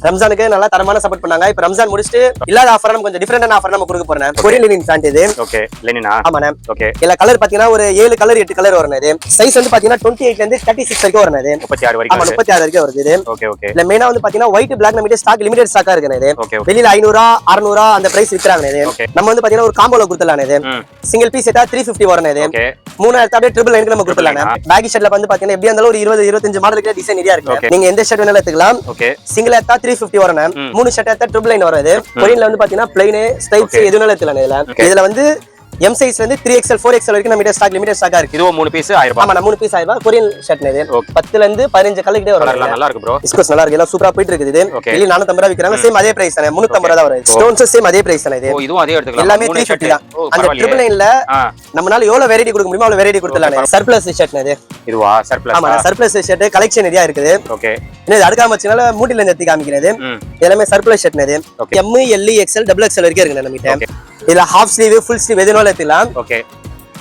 ரம்ஜானுக்கு நல்லா தரமான சப்போர்ட் பண்ணாங்க. இப்ப ரம்ஜான் முடிச்சிட்டு இல்லாத ஆஃபர் நம்ம கொஞ்சம் டிஃபரெண்டான ஆஃபர் நம்ம கொடுக்க போறேன். கொரியன் லினின் பேண்ட் இது. ஓகே லெனினா. ஆமாண்ணே. ஓகே. இல்ல கலர் பாத்தீங்கன்னா ஒரு 7 கலர் 8 கலர் வரும். இது சைஸ் வந்து பாத்தீங்கன்னா 28 ல இருந்து 36 வரைக்கும் வரும். இது 36 வரைக்கும். ஆமா 36 வரைக்கும் வருது இது. Okay okay. இல்ல மெயினா வந்து பாத்தீங்கன்னா ஒயிட் பிளாக் நம்ம ஸ்டாக் லிமிடெட் ஸ்டாக்கா இருக்கு. இது வெளியில 500 600 அந்த பிரைஸ் விக்கிறாங்க. இது நம்ம வந்து பாத்தீங்கன்னா ஒரு காம்போல கொடுத்தலாம். இது சிங்கிள் பீஸ் செட்டா 350 வரும். இது 3000 அப்படியே ட்ரிபிள் லைனுக்கு நம்ம கொடுத்தலாம். பேகி ஷர்ட்ல வந்து பாத்தீங்கன்னா எப்படி இருந்தாலும் ஒரு 20 25 மாடலுக்கு டிசைன் நிறைய இருக்கு. நீங்க எந்த ஷர்ட் வேணாலும் எடுத்துக்கலாம். சிங்கிள் எடுத்தா 350 வரும். 3 ஷர்ட் எடுத்தா ட்ரிபிள் லைன் வரும். இது கொரியன்ல வந்து பாத்தீங்கன்னா பிளைன் ஸ்ட்ரைப்ஸ் எது வேணாலும் எடுத்துக்கலாம். இதுல வந்து M size வந்து 3XL 4XL வரைக்கும் நம்ம ஸ்டாக் லிமிடெட் ஸ்டாக்கா இருக்கு. இதுவும் 3 பீஸ் 1000 ரூபாய். ஆமா 3 பீஸ் 1000 ரூபாய். கொரியன் ஷர்ட் இது 10 ல இருந்து 15 கலர் கிட்ட வரும். நல்லா இருக்கு ப்ரோ. விஸ்கோஸ் நல்லா இருக்கு. எல்லாம் சூப்பரா போயிட்டு இருக்குது. இது வெளிய 450 ரூபாய் விக்கறாங்க. சேம் அதே பிரைஸ் தானே. 350 ரூபாய் தான் வரும். ஸ்டோன்ஸ் சேம் அதே பிரைஸ் தானே. இது இதுவும் அதே எடுத்துக்கலாம். எல்லாமே 350 தான். அந்த ட்ரிபிள் லைன்ல நம்மனால எவ்வளவு வெரைட்டி கொடுக்க முடியுமோ அவ்வளவு வெரைட்டி கொடுத்தலாம். சர்ப்ளஸ் ஷர்ட் இது. இதுவா சர்ப்ளஸ்? ஆமா சர்ப்ளஸ் ஷர்ட் கலெக்ஷன் நிறைய இருக்குது. ஓகே. இது அடுக்காம வச்சனால மூட்டில இருந்து எடுத்து காமிக்கிறது. எல்லாமே சர்ப்ளஸ் ஷர்ட் இது. M L XL XXL வரைக்கும் இருக்கு நம்ம கிட்ட. இதுல ஹாஃப் ஸ்லீவ் ஃபுல் ஸ்லீவ் எதுனாலும் எடுத்துக்கலாம். ஓகே.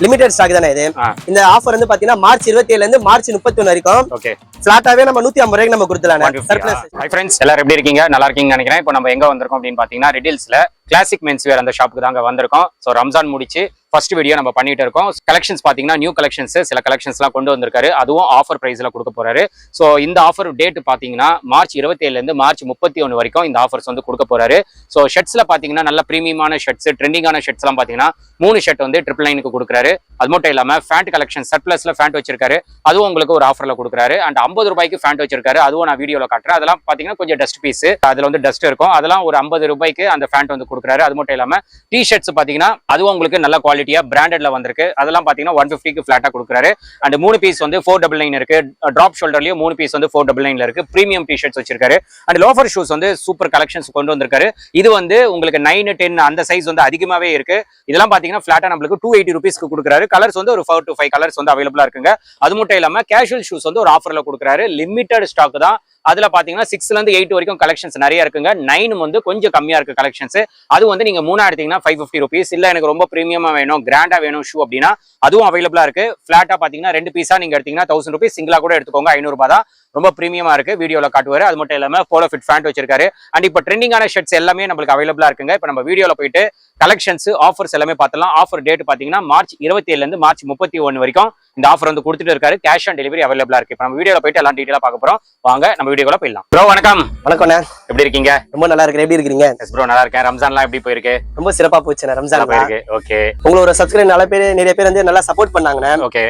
லிமிடெட் ஸ்டாக் தானே இது. இந்த ஆஃபர் வந்து பாத்தீங்கன்னா மார்ச் 27 ல இருந்து மார்ச் 31 வரைக்கும். ஓகே. ஃபிளாட்டாவே நம்ம 150 ரூபாய்க்கு நம்ம கொடுத்தலாம். சர்ப்ளஸ். ஹை फ्रेंड्स எல்லாரும் எப்படி இருக்கீங்க? நல்லா இருக்கீங்கன்னு நினைக்கிறேன். இப்போ நம்ம எங்க வந்திருக்கோம் அப்படினு பாத்தீங்கன்னா ரெடில்ஸ்ல கிளாசிக் மென்ஸ் வேர் அந்த ஷாப்புக்கு தாங்க வந்திருக்கோம். சோ ரம்ஜான் முடிச்சு ஃபர்ஸ்ட் வீடியோ நம்ம பண்ணிட்டு இருக்கோம். கலெக்ஷன்ஸ் பாத்தீங்கன்னா நியூ கலெக்ஷன்ஸ் சில கலெக்ஷன்ஸ்லாம் கொண்டு வந்திருக்காரு. அதுவும் ஆஃபர் பிரைஸ்ல கொடுக்க போறாரு. சோ இந்த ஆஃபர் டேட் பாத்தீங்கன்னா மார்ச் 27 ல இருந்து மார்ச் 31 வரைக்கும் இந்த ஆஃபர்ஸ் வந்து கொடுக்க போறாரு. சோ ஷர்ட்ஸ்ல பாத்தீங்கன்னா நல்ல பிரீமியமான ஷர்ட்ஸ் ட்ரெண்டிங்கான ஷர்ட்ஸ் எல்லாம் பாத்தீங்கன்னா 3 ஷர்ட் வந்து ட்ரிபிள் லைனுக்கு கொடுக்குறாரு. அது மட்டும் இல்லாம ஃபேண்ட் கலெக்ஷன் சர்ப்ளஸ்ல ஃபேண்ட் வச்சிருக்காரு. அதுவும் உங்களுக்கு ஒரு ஆஃபர்ல கொடுக்குறாரு. அண்ட் 50 ரூபாய்க்கு ஃபேண்ட் வச்சிருக்காரு. அதுவும் நான் வீடியோல காட்டுறேன். அதெல்லாம் பாத்தீங்கன்னா கொஞ்சம் டஸ்ட் பீஸ், அதுல வந்து டஸ்ட் இருக்கும். அதெல்லாம் ஒரு 50 ரூபாய்க்கு அந்த ஃபேண்ட் வந்து கொடுக்குறாரு. அது மட்டும் இல்லாம டி ஷர்ட்ஸ் பாத்தீங்கன்னா அதுவும் உங்களுக்கு நல்ல குவாலிட்டியா பிராண்டட்ல வந்திருக்கு. அதெல்லாம் பாத்தீங்கன்னா 150க்கு ஃபிளாட்டா கொடுக்குறாரு. அண்ட் 3 பீஸ் வந்து 499 இருக்கு. டிராப் ஷோல்டர்லயும் 3 பீஸ் வந்து 499 இருக்கு. பிரீமியம் டி ஷர்ட்ஸ் வச்சிருக்காரு. அண்ட் லோஃபர் ஷூஸ் வந்து சூப்பர் கலெக்ஷன்ஸ் கொண்டு வந்திருக்காரு. இது வந்து உங்களுக்கு 9 10 அந்த சைஸ் வந்து அதிகமாவே இருக்கு. இதெல்லாம் பாத்தீங்கன்னா ஃபிளாட்டா நம்மளுக்கு 280 ரூபீஸ்க்கு கொடுக்குறாரு. கலர்ஸ் வந்து ஒரு 4 to 5 கலர்ஸ் வந்து அவைலபிளா இருக்குங்க. அது மட்டும் இல்லாம கேஷுவல் ஷூஸ் வந்து ஒரு ஆஃபர்ல கொடுக்குறாரு. லிமிடெட் ஸ்டாக் தான். அதுல பாத்தீங்கன்னா 6 ல இருந்து 8 வரைக்கும் கலெக்ஷன்ஸ் நிறைய இருக்குங்க. 9 வந்து கொஞ்சம் கம்மியா இருக்கு கலெக்ஷன்ஸ். அது வந்து நீங்க 3 எடுத்தீங்கன்னா 550 ரூபீஸ். இல்ல எனக்கு ரொம்ப பிரீமியமா வேணும் கிராண்டா வேணும் ஷூ அப்படின்னா அதுவும் அவைலபிளா இருக்கு. ஃபிளாட்டா பாத்தீங்கன்னா 2 பீஸா நீங்க எடுத்தீங்கன்னா 1000 ரூபீஸ். சிங்கிளா கூட எடுத்துக்கோங்க 500 ரூபாய் தான். ரொம்ப பிரீமியமா இருக்கு. வீடியோல காட்டுவாரு. அது மட்டும் இல்லாம போலோ ஃபிட் ஃபேண்ட் வச்சிருக்காரு. அண்ட் இப்போ ட்ரெண்டிங்கான ஷர்ட்ஸ் எல்லாமே நம்மளுக்கு அவைலபிளா இருக்குங்க. இப்போ நம்ம வீடியோல போயிட்டு கலெக்ஷன்ஸ் ஆஃபர்ஸ் எல்லாமே பார்த்தலாம். ஆஃபர் டேட் பாத்தீங்கன்னா மார்ச் 27 ல இருந்து மார்ச் 31 வரைக்கும் இந்த ஆஃபர் வந்து கொடுத்துட்டு இருக்காரு. கேஷ் ஆன் டெலிவரி அவைலபிளா இருக்கு. இப்போ நம்ம வீடியோல போயிட்டு எல்லாம் டீடைலா பார்க்க போறோம். வாங்க நம்ம வீடியோக்குள்ள போயிடலாம். ப்ரோ வணக்கம். வணக்கம். எப்படி இருக்கீங்க? ரொம்ப நல்லா இருக்கேன். எப்படி இருக்கீங்க? எஸ் ப்ரோ நல்லா இருக்கேன். ரம்ஜான்லாம் எப்படி போயிருக்கு? ரொம்ப சிறப்பா போச்சு. ரம்ஜான் போயிருக்கு. ஓகே. உங்களோட சப்ஸ்கிரைபர் நிறைய பேர் வந்து நல்லா சப்போர்ட் பண்ணாங்க. ஓகே.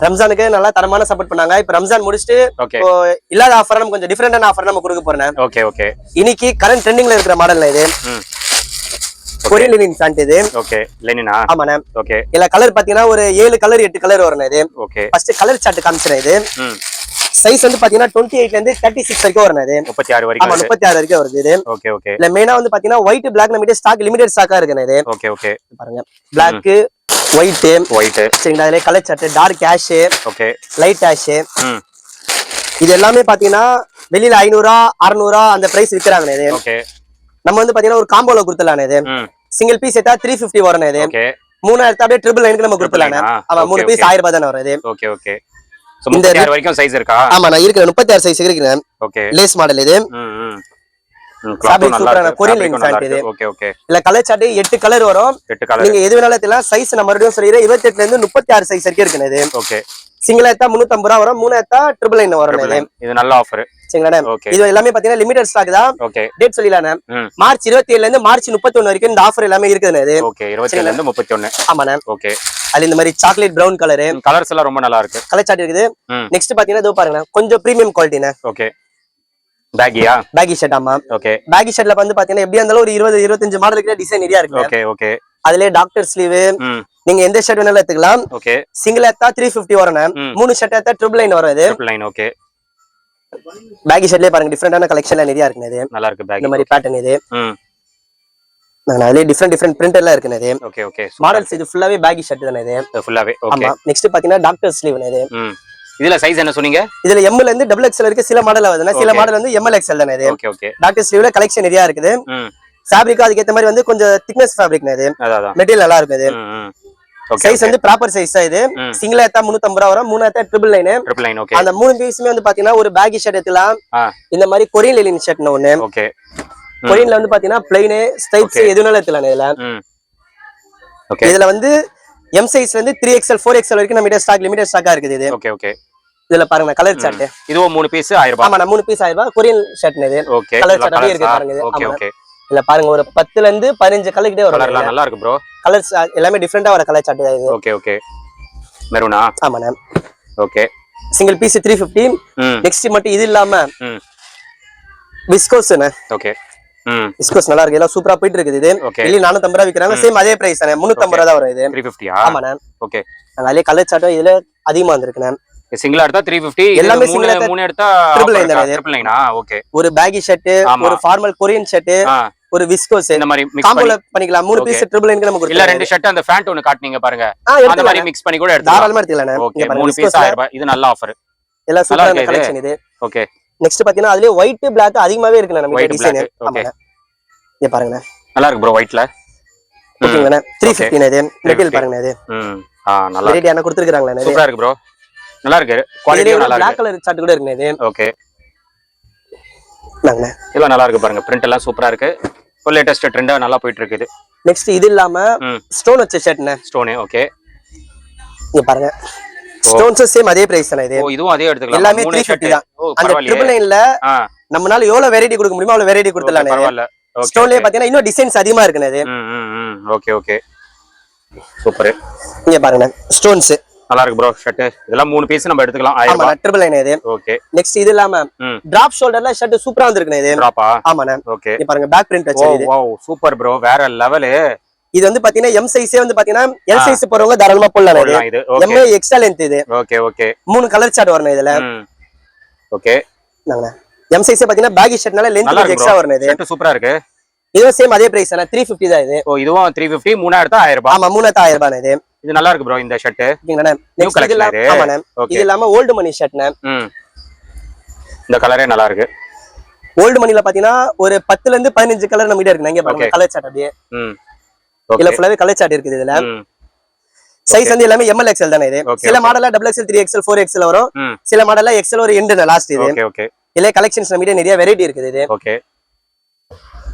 ரம்ஜானுக்கு நல்லா தரமான சப்போர்ட் பண்ணாங்க. இப்ப ரம்ஜான் முடிச்சிட்டு இல்லாத ஆஃபர் நம்ம கொஞ்சம் டிஃபரெண்டான ஆஃபர் நம்ம கொடுக்க போறேன். Okay okay. இன்னைக்கு கரண்ட் ட்ரெண்டிங்ல இருக்கிற மாடல் இது. கொரியன் லினின் பேண்ட் இது. ஓகே. லெனினா. ஆமாண்ணே. ஓகே. இல்ல கலர் பாத்தீங்கன்னா ஒரு 7 கலர் 8 கலர் வரும். இது ஓகே. ஃபர்ஸ்ட் கலர் சார்ட் காமிச்சறேன். இது சைஸ் வந்து பாத்தீங்கன்னா 28 ல இருந்து 36 வரைக்கும் வரும். இது 36 வரைக்கும். ஆமா 36 வரைக்கும் வருது. இது ஓகே ஓகே. இல்ல மெயினா வந்து பாத்தீங்கன்னா ஒயிட் பிளாக் நம்ம ஸ்டாக் லிமிடெட் ஸ்டாக்கா இருக்கு. இது ஓகே ஓகே. பாருங்க பிளாக் ஒயிட் சரிங்களா. அதுல colour chart dark ash okay light ash இது எல்லாமே பாத்தீங்கன்னா வெளியில 500 600 அந்த பிரைஸ் விக்கிறாங்க. இது ஓகே. நம்ம வந்து பாத்தீங்கன்னா ஒரு காம்போல கொடுத்தலாம். இது சிங்கிள் பீஸ் எடுத்தா 350 வரும். இது 3 எடுத்தா அப்படியே ட்ரிபிள் லைனுக்கு நம்ம கொடுத்தலாம். ஆமா 3 பீஸ் 1000 ரூபாய் தான வரும். இது ஓகே ஓகே. சோ 36 வரைக்கும் சைஸ் இருக்கா? ஆமா நான் இருக்கு 36 சைஸ் இருக்கு. ஓகே. லேஸ் மாடல் இது. கொரியன் லினின் பேண்ட் இது. Okay okay. இல்ல கலர் சார்ட் 8 கலர் வரும். 8 கலர் நீங்க எது வேணாலும் எடுத்துக்கலாம். சைஸ் நான் மறுபடியும் சொல்றேன் 28 ல இருந்து 36 சைஸ் வரைக்கும் இருக்கு. இது ஓகே. சிங்கிள் எடுத்தா 350 ரூபாய் வரும். 3 எடுத்தா ட்ரிபிள் லைன் வரும். இது நல்ல ஆஃபர். சரிங்களா. இது எல்லாமே பாத்தீங்கன்னா லிமிடெட் ஸ்டாக் தான். ஓகே. டேட் சொல்லிடலாம். மார்ச் 27 ல இருந்து மார்ச் 31 வரைக்கும் இந்த ஆஃபர் எல்லாமே இருக்குது. இது ஓகே. 27 ல இருந்து 31. ஆமாண்ணே. ஓகே. அது இந்த மாதிரி சாக்லேட் பிரவுன் கலர் கலர்ஸ் எல்லாம் ரொம்ப நல்லா இருக்கு. கலர் சார்ட் இருக்குது. நெக்ஸ்ட் பாத்தீங்கன்னா இதோ பாருங்க கொஞ்சம் பிரீமியம் குவாலிட்டினே. ஓகே. பேகியா? Baggy shirt. ஆமா. ஓகே. பேகி ஷர்ட்ல வந்து பாத்தீங்கன்னா எப்படி இருந்தாலும் ஒரு 20 25 மாடலுக்கு டிசைன் நிறைய இருக்கு. Okay okay. அதுல டாக்டர் ஸ்லீவ் நீங்க எந்த ஷர்ட் வேணாலும் எடுத்துக்கலாம். ஓகே. சிங்கிள் எடுத்தா 350 வரும். 3 ஷர்ட் எடுத்தா ட்ரிபிள் லைன் வரும். இது ட்ரிபிள் லைன். ஓகே. பேகி ஷர்ட்லயே பாருங்க டிஃபரெண்டான கலெக்ஷன்ல நிறைய இருக்கு. இது நல்லா இருக்கு. பேகி இந்த மாதிரி பேட்டர்ன் இது. அதுல டிஃபரெண்ட் பிரிண்ட் எல்லாம் இருக்கு. இது ஓகே ஓகே. மாடல்ஸ் இது ஃபுல்லாவே பேகி ஷர்ட் தானே. இது ஃபுல்லாவே. ஓகே. ஆமா. நெக்ஸ்ட் பாத்தீங்கன்னா டாக்டர் ஸ்லீவ். இது இதுல சைஸ் என்ன சொன்னீங்க? இதுல M ல இருந்து XXL வரைக்கும் சில மாடல் வருதுனா சில மாடல் வந்து ML XL தானே. இது ஓகே ஓகே. டாக்டர் ஸ்லீவ்ல கலெக்ஷன் நிறைய இருக்குது. ஃபேப்ரிக் அதுக்கு ஏத்த மாதிரி வந்து கொஞ்சம் திக்னஸ் ஃபேப்ரிக். இது மெட்டீரியல் நல்லா இருக்குது. சைஸ் வந்து ப்ராப்பர் சைஸ் தான் இது. சிங்கிள் ஏத்தா 350 ரூபா வரும், 3 ஏத்தா ட்ரிபிள் லைன். ஓகே. அந்த 3 பீஸுமே வந்து பாத்தீங்கன்னா ஒரு பேகி ஷர்ட் எடுக்கலாம். இந்த மாதிரி கொரியன் லினன் ஷர்ட்னு ஒண்ணு. ஓகே. கொரியன்ல வந்து பாத்தீங்கன்னா பிளைன் ஸ்ட்ரைப்ஸ் எதுனால எடுக்கலாம் இதுல. ஓகே. இதுல வந்து எம் சைஸ்ல இருந்து 3XL 4XL வரைக்கும் நம்ம ஸ்டாக் லிமிடெட் ஸ்டாக்கா இருக்குது இது. ஓகே. ஓகே. இதுல பாருங்க கலர் சார்ட். இதுவும் 3 பீஸ் 1000 ரூபாய். ஆமா 3 பீஸ் 1000 ரூபாய் கொரியன் ஷர்ட் இது. ஓகே. கலர் சார்ட் அப்படியே இருக்கு பாருங்க. ஓகே. ஓகே. இதுல பாருங்க ஒரு 10ல இருந்து 15 கலர் கிட்ட வரும். கலர்லாம் நல்லா இருக்கு ப்ரோ. கலர்ஸ் எல்லாமே டிஃபரண்டா வர கலர் சார்ட் இது. ஓகே. ஓகே. மெரூனா? ஆமாண்ணே. ஓகே. Single piece 350. நெக்ஸ்ட் மட்டும் இது இல்லாம விஸ்கோஸ்ண்ணே. ஓகே. விஸ்கோஸ் நல்லா இருக்கு, எல்லாம் சூப்பரா போயிட்டு இருக்குது இது. வெளிய 450 ரூபாய் விக்கிறாங்க, சேம் அதே பிரைஸ் தானே, 350 ரூபாய் தான் வரும் இது. 350 ஆ? ஆமாண்ணே. ஓகே. அதுலயே கலர் சார்ட் இதுல அதிகமா வந்திருக்குண்ணே. சிங்கிளா எடுத்தா 350, எல்லாமே மூணு எடுத்தா ட்ரிபிள் லைனா? ஓகே. ஒரு பேகி ஷர்ட், ஒரு ஃபார்மல் கொரியன் ஷர்ட், ஒரு விஸ்கோஸ் இந்த மாதிரி மிக்ஸ் காம்போல பண்ணிக்கலாம். 3 பீஸ் ட்ரிபிள் லைனுக்கு நமக்கு இல்ல 2 ஷர்ட் அந்த ஃபேண்ட் ஒன்னு காட்டுனீங்க பாருங்க, அந்த மாதிரி மிக்ஸ் பண்ணி கூட எடுத்துக்கலாம். தாராளமா எடுத்துக்கலாம். ஓகே. 3 பீஸ் 1000 ரூபாய். இது நல்ல ஆஃபர். எல்லாம் சூப்பரான கலெக்ஷன் இது. ஓகே. நெக்ஸ்ட் பாத்தீங்கன்னா அதுலயே ஒயிட் பிளாக் அதிகமாவே இருக்குண்ணே நம்ம டிசைன். ஓகே. இங்க பாருங்க நல்லா இருக்கு ப்ரோ ஒயிட்ல. ஓகேங்கண்ணே. 350 இது மெட்டீரியல் பாருங்க இது. நல்லா வெரைட்டியான கொடுத்திருக்காங்களே. சூப்பரா இருக்கு ப்ரோ. நல்லா இருக்கு. குவாலிட்டி நல்லா இருக்கு. Black கலர் சார்ட் கூட இருக்குண்ணே இது. ஓகே. நாங்கண்ணே. இதெல்லாம் நல்லா இருக்கு பாருங்க. பிரிண்ட் எல்லாம் சூப்பரா இருக்கு. ஒரு லேட்டஸ்ட் ட்ரெண்டா நல்லா போயிட்டு இருக்குது. நெக்ஸ்ட் இது இல்லாம ஸ்டோன் வச்ச ஷர்ட்ண்ணே. ஸ்டோன். ஓகே. இங்க பாருங்க. ஸ்டோன்ஸ் சேம் அதே பிரைஸ் தானே இது. ஓ இதுவும் அதே எடுத்துக்கலாம். எல்லாமே 350 தான். அந்த ட்ரிபிள் லைன்ல நம்மனால எவ்வளவு வெரைட்டி கொடுக்க முடியுமோ அவ்வளவு வெரைட்டி கொடுத்தலாம். பரவாயில்ல. ஸ்டோன்லயே பாத்தீங்கன்னா இன்னும் டிசைன்ஸ் அதிகமா இருக்குண்ணே இது. ஓகே. ஓகே. சூப்பர். இங்க பாருங்க ஸ்டோன்ஸ் நல்லா இருக்கு ப்ரோ ஷர்ட். இதெல்லாம் 3 பீஸ் நம்ம எடுத்துக்கலாம். 1000 ஆமா ட்ரிபிள் லைன் இது. ஓகே. நெக்ஸ்ட் இது இல்லாம டிராப் ஷோல்டர்ல ஷர்ட் சூப்பரா வந்திருக்குண்ணே இது. டிராப்பா? ஆமாண்ணே. ஓகே. இங்க பாருங்க பேக் பிரிண்ட் வச்சிருக்கு. வாவ் சூப்பர் ப்ரோ, வேற லெவல். இது வந்து பாத்தீங்கன்னா எம் சைஸே வந்து பாத்தீங்கன்னா எல் சைஸ் போறவங்க தாராளமா போடலாம் இது. எம் எக்ஸ்எல் லென்த் இது. ஓகே. ஓகே. 3 கலர் சார்ட் வரணும் இதுல. ஓகே. நாங்க எம் சைஸே பாத்தீங்கன்னா பேகி ஷர்ட்னால லென்த் கொஞ்சம் எக்ஸ்ட்ரா வரணும் இது. ஷர்ட் சூப்பரா இருக்கு. இதுவும் சேம் அதே பிரைஸ் தானே, 350 தான் இது. ஓ இதுவும் 350, 3 எடுத்தா 1000 ரூபாய். ஆமா 3 எடுத்தா 1000 ரூபாய் இது. இது நல்லா இருக்கு ப்ரோ இந்த ஷர்ட். ஓகேங்கண்ணே. நெக்ஸ்ட் இது இல்லாம ஆமாண்ணே இது இல்லாம ஓல்ட் மணி ஷர்ட்ண்ணே. இந்த கலரே நல்லா இருக்கு. ஓல்ட் மணில பாத்தீங்கன்னா ஒரு 10ல இருந்து 15 கலர் நம்ம கிட்ட இருக்கு. இங்க பாருங்க கலர் சார்ட் அப்படியே. இல்ல ஃபுல்லாவே கலர் சார்ட் இருக்குது இதுல. சைஸ் வந்து எல்லாமே எம்எல் எக்ஸ்எல் தானே இது. சில மாடல்ல XXL 3XL 4XL வரும், சில மாடல்ல எக்ஸ்எல் ஒரு எண்ட் லாஸ்ட் இது. ஓகே. ஓகே. இல்ல கலெக்ஷன்ஸ் நம்ம கிட்ட நிறைய வெரைட்டி இருக்குது இது. ஓகே.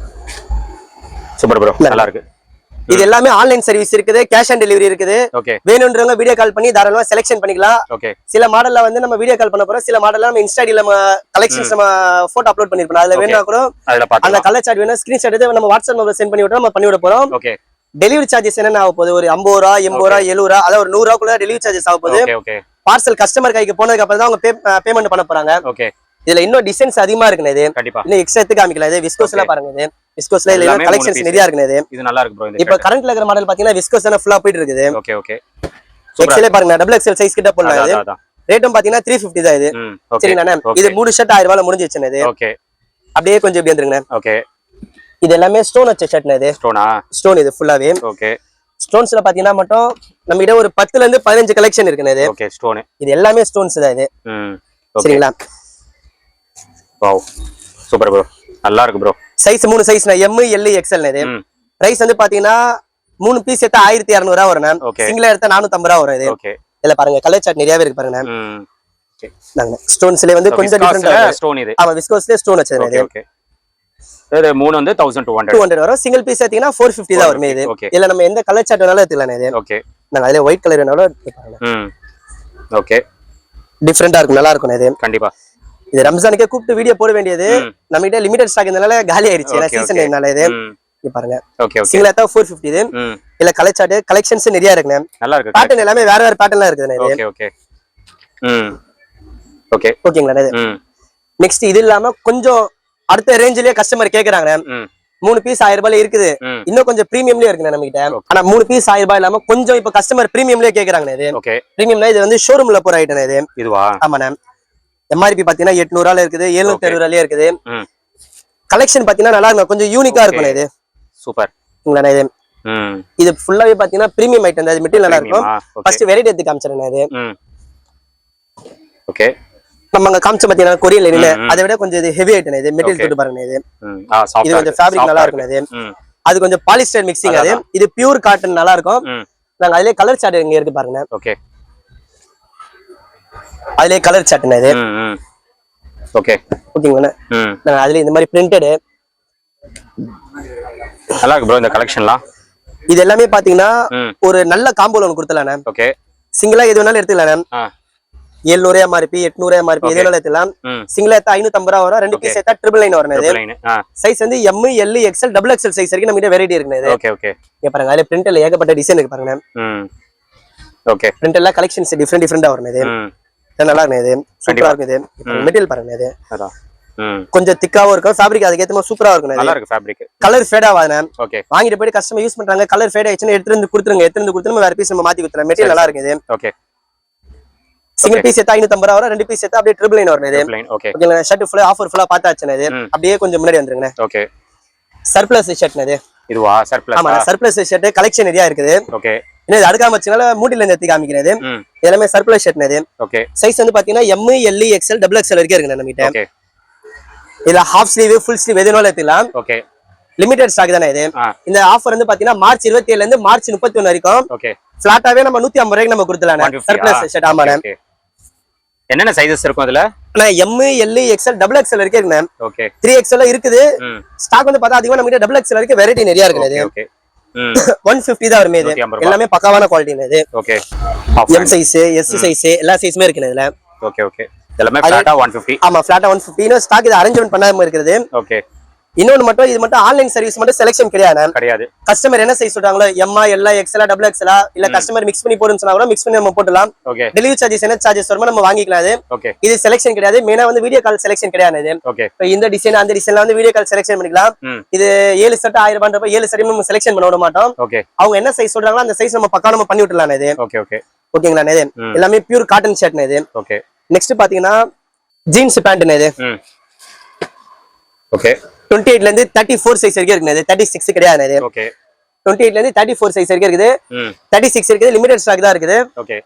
சூப்பர் ப்ரோ நல்லா இருக்கு. இது எல்லாமே ஆன்லைன் சர்வீஸ் இருக்குது, கேஷ் ஆன் டெலிவரி இருக்குது. ஓகே. வேணும்ன்றவங்க வீடியோ கால் பண்ணி தாராளமா செலக்ஷன் பண்ணிக்கலாம். ஓகே. சில மாடல்ல வந்து நம்ம வீடியோ கால் பண்ண போறோம், சில மாடல்ல நம்ம இன்ஸ்டால நம்ம கலெக்ஷன்ஸ் நம்ம போட்டோ அப்லோட் பண்ணிருப்போம். அதுல வேணும்னா கூட அந்த கலர் சார்ட் வேணும் ஸ்கிரீன்ஷாட் எடுத்து நம்ம வாட்ஸ்அப் நம்பர்ல சென்ட் பண்ணி விட்டா நம்ம பண்ணி விட போறோம். ஓகே. டெலிவரி சார்ஜஸ் என்ன ஆக போகுது, ஒரு 50 ரூபா 80 ரூபா 70 ரூபா அதாவது ஒரு 100 ரூபாக்குள்ள டெலிவரி சார்ஜஸ் ஆக போகுது. ஓகே. பார்சல் கஸ்டமர் கைக்கு போனதுக்கு அப்புறம் தான் அவங்க பேமெண்ட் பண்ண போறாங்க. ஓகே. இதுல இன்னும் டிசைன்ஸ் அதிகமா இருக்குண்ணே இது. கண்டிப்பா. இன்னும் எக்ஸ்ட்ரா எடுத்து காமிக்கலாம். இது விஸ்கோஸ்ல பாருங்க இது. விஸ்கோஸ்ல இல்ல கலெக்ஷன்ஸ் நிறைய இருக்குண்ணே இது. இது நல்லா இருக்கு ப்ரோ இந்த. இப்போ கரண்ட்ல இருக்கிற மாடல் பாத்தீங்கன்னா விஸ்கோஸ் தான ஃபுல்லா போயிட்டு இருக்குது. ஓகே. ஓகே. எக்ஸ்எல் பாருங்க XXL சைஸ் கிட்ட போடலாம் இது. ரேட்டும் பாத்தீங்கன்னா 350 தான் இது. சரிங்கண்ணே. இது 3 ஷர்ட் 1000 ரூபாயில முடிஞ்சிருச்சுண்ணே இது. ஓகே. அப்படியே கொஞ்சம் இப்படி வந்துருங்கண்ணே. ஓகே. இது எல்லாமே ஸ்டோன் வச்ச ஷர்ட்ண்ணே இது. ஸ்டோனா? ஸ்டோன் இது ஃபுல்லாவே. ஓகே. ஸ்டோன்ஸ்ல பாத்தீங்கன்னா மட்டும் நம்ம கிட்ட ஒரு 10ல இருந்து 15 கலெக்ஷன் இருக்குண்ணே இது. ஓகே. ஸ்டோன் இது எல்லாமே ஸ்டோன்ஸ் தான் இது. சரிங்களா? வாவ் சூப்பர் ப்ரோ நல்லா இருக்கு bro. Size 3 சைஸ்னா M L XL இது. பிரைஸ் வந்து பாத்தீங்கன்னா 3 பீஸ் எடுத்தா 1200 ரூபாய் வரும். சிங்கிளா எடுத்தா 450 ரூபாய் வரும் இது. ஓகே. இதுல பாருங்க கலர் சார்ட் நிறையவே இருக்கு பாருங்க. ஓகே. நாங்க ஸ்டோன்ஸ்ல வந்து கொஞ்சம் டிஃபரண்டா ஸ்டோன் இது. ஆமா விஸ்கோஸ்ல ஸ்டோன் வச்சது இது. ஓகே. இது 3 வந்து 1200 வரும். சிங்கிள் பீஸ் எடுத்தீங்கன்னா 450 தான் வரும் இது. இல்ல நம்ம எந்த கலர் சார்ட் வேணாலும் எடுத்துக்கலாம் இது. ஓகே. நாங்க அதுல ஒயிட் கலர் வேணாலும் எடுத்துக்கலாம். ஓகே. டிஃபரண்டா இருக்கும், நல்லா இருக்கும் இது. கண்டிப்பா. இது ரம்ஜானுக்கே கூப்பிட்டு வீடியோ போட வேண்டியது. நம்ம கிட்ட லிமிடெட் ஸ்டாக் இருந்தனால காலி ஆயிருச்சு. ஏன்னா சீசன் டைம்னால இது. இங்க பாருங்க. ஓகே. ஓகே. சிங்கிள் எடுத்தா 450 இது. இல்ல கலர் சார்ட் கலெக்ஷன்ஸ் நிறைய இருக்குண்ணே. நல்லா இருக்கு. பேட்டர்ன் எல்லாமே வேற வேற பேட்டர்ன்ல இருக்குண்ணே இது. ஓகே. ஓகே. ஓகே. ஓகேங்களா இது. நெக்ஸ்ட் இது இல்லாம கொஞ்சம் அடுத்த ரேஞ்சிலேயே கஸ்டமர் கேக்குறாங்க. 3 பீஸ் 1000 ரூபாயில இருக்குது. இன்னும் கொஞ்சம் பிரீமியம்லயே இருக்குண்ணே நம்ம கிட்ட. ஆனா 3 பீஸ் 1000 ரூபாய் இல்லாம கொஞ்சம் இப்ப கஸ்டமர் பிரீமியம்லயே கேக்குறாங்க இது. ஓகே. பிரீமியம்னா இது வந்து ஷோரூம்ல போற ஐட்டம் இது. இதுவா? ஆமாண்ணே. எம்ஆர்பி பாத்தீங்கன்னா 800 ரூபாயில இருக்குது, 760 ரூபாயில இருக்குது. கலெக்ஷன் பாத்தீங்கன்னா நல்லா இருக்கும், கொஞ்சம் யூனிக்கா இருக்கும் இது. சூப்பர். இது இது ஃபுல்லாவே பாத்தீங்கன்னா பிரீமியம் ஐட்டம் தான். இது மெட்டீரியல் நல்லா இருக்கும். ஃபர்ஸ்ட் வெரைட்டி எடுத்து காமிச்சறேன் இது. ஓகே. நம்ம அங்க காமிச்ச பாத்தீங்கன்னா கொரியன்ல இல்ல, அதை விட கொஞ்சம் இது ஹெவி ஐட்டம் இது. மெட்டீரியல் தொட்டு பாருங்க இது. இது கொஞ்சம் ஃபேப்ரிக் நல்லா இருக்கும் இது. அது கொஞ்சம் பாலிஸ்டர் மிக்சிங் அது. இது பியூர் காட்டன் நல்லா இருக்கும். நாங்க அதுலயே கலர் சார்ட் இங்க இருக்கு பாருங்க. ஓகே. அதுலயே கலர் சார்ட்னா இது. ஓகே. ஓகேங்கண்ணா. நாங்க அதுல இந்த மாதிரி பிரிண்டட் நல்லா இருக்கு ப்ரோ இந்த கலெக்ஷன்லாம். இது எல்லாமே பாத்தீங்கன்னா ஒரு நல்ல காம்போல ஒன்று கொடுத்தலாண்ணே. ஓகே. சிங்கிளா எது வேணாலும் எடுத்துக்கலாண்ணே. 700 MRP 800 MRP எது வேணாலும் எடுத்துக்கலாம். சிங்கிளா எடுத்தா 550 ரூபா வரும். 2 பீஸ் எடுத்தா 999 வரும். சைஸ் வந்து M L XL XXL size வரைக்கும் நம்ம கிட்ட வெரைட்டி இருக்குண்ணே. Okay okay. இங்க பாருங்க அதுல பிரிண்டர்ல ஏகப்பட்ட டிசைன் இருக்கு பாருங்க. ஓகே. பிரிண்டர்ல கலெக்ஷன்ஸ் டிஃபரெண்டா வரும். இது நல்லா இருக்கு. இது சூப்பரா இருக்கு. இது மெட்டீரியல் பாருங்க. இது கொஞ்சம் திக்காவும் இருக்கும். ஃபேப்ரிக் அதுக்கு ஏத்த மாதிரி சூப்பரா இருக்கும். நல்லா இருக்கு ஃபேப்ரிக். கலர் ஃபேட் ஆகாதுண்ணே. ஓகே. வாங்கிட்டு போய் கஸ்டமர் யூஸ் பண்றாங்க. கலர் ஃபேட் ஆயிடுச்சுன்னா எடுத்து கொடுத்துருங்க. வேற பீஸ் நம்ம மாத்தி கொடுத்துறோம். மெட்டீரியல் நல்லா இருக்கு. இது ஓகே. சிங்கிள் பீஸ் எடுத்தா 550 வரும். 2 பீஸ் எடுத்தா அப்படியே 999 வரும். இது ஓகே. ஓகேங்களா. ஷர்ட் ஃபுல்லா ஆஃபர் ஃபுல்லா பார்த்தாச்சுண்ணே. இது அப்படியே கொஞ்சம் முன்னாடி வந்துருங்க. ஓகே. சர்ப்ளஸ் ஷர்ட்ண்ணே. இது இதுவா சர்ப்ளஸ்? ஆமா சர்ப்ளஸ் ஷர்ட் கலெக்ஷன் நிறைய இருக்குது. ஓகே. இது அடுக்காம வச்சனால மூட்டில இருந்து எடுத்து காமிக்கிறது. எல்லாமே சர்ப்ளஸ் ஷர்ட்ண்ணே. இது ஓகே. சைஸ் வந்து பாத்தீங்கன்னா M L XL XXL வரைக்கும் இருக்குண்ணே நம்ம கிட்ட. ஓகே. இதுல ஹாஃப் ஸ்லீவ் ஃபுல் ஸ்லீவ் எது வேணாலும் எடுத்துக்கலாம். ஓகே. லிமிடெட் ஸ்டாக் தானே இது. இந்த ஆஃபர் வந்து பாத்தீங்கன்னா மார்ச் 27 ல இருந்து மார்ச் 31 வரைக்கும். ஓகே. ஃபிளாட்டாவே நம்ம 150 ரூபாய்க்கு நம்ம கொடுத்துலாம். Surplus shirt. ஆமாண்ணே. என்னென்ன சைஸஸ் இருக்கும் அதுல? M L XL XXL வரைக்கும் இருக்குண்ணே. ஓகே. 3XL இருக்குது. ஸ்டாக் வந்து பார்த்தா அதிகமா நம்ம கிட்ட XXL வரைக்கும் வெரைட்டி நிறைய இருக்குது. ஓகே. 150 தான் வருமே. இது எல்லாமே பக்காவான குவாலிட்டி. இது okay. M size S size எல்லா சைஸுமே இருக்குது இதுல. Okay okay. எல்லாமே ஃபிளாட்டா 150. ஆமா ஃபிளாட்டா 150. இன்னும் ஸ்டாக் இது அரேஞ்ச்மென்ட் பண்ணாம இருக்குது. ஓகே. இன்னொன்னு மட்டும் இது மட்டும் ஆன்லைன் சர்வீஸ் மட்டும் செலக்ஷன் கிடையாது. கஸ்டமர் என்ன சைஸ் சொல்றாங்களோ M L XL XXL இல்ல கஸ்டமர் மிக்ஸ் பண்ணி போடுன்னு சொன்னா கூட மிக்ஸ் பண்ணி நம்ம போடலாம். ஓகே. டெலிவரி சார்ஜஸ் என்ன சார்ஜஸ் வருமோ நம்ம வாங்கிக்கலாம். இது ஓகே. இது செலக்ஷன் கிடையாது. மெயினா வந்து வீடியோ கால் செலக்ஷன் கிடையாது. இது ஓகே. இப்போ இந்த டிசைன் அந்த டிசைன்ல வந்து வீடியோ கால் செலக்ஷன் பண்ணிக்கலாம். இது 7 செட் 1000 ரூபாய்ன்றப்ப 7 செட்டையும் நம்ம செலக்ஷன் பண்ண விட மாட்டோம். ஓகே. அவங்க என்ன சைஸ் சொல்றாங்களோ அந்த சைஸ் நம்ம பக்கா நம்ம பண்ணி விட்டுலாம். இது ஓகே ஓகே. ஓகேங்களா. இது எல்லாமே பியூர் காட்டன் ஷர்ட்னு. இது ஓகே. நெக்ஸ்ட் பாத்தீங்கன்னா ஜீன்ஸ் பேண்ட்னு. இது ஓகே. 28 ல இருந்து 34 சைஸ் வரைக்கும் இருக்குது. 36 கிடையாது. இது ஓகே. 28 ல இருந்து 34 சைஸ் வரைக்கும் இருக்குது. 36 இருக்குது. லிமிடெட் ஸ்டாக் தான் இருக்குது. ஓகே.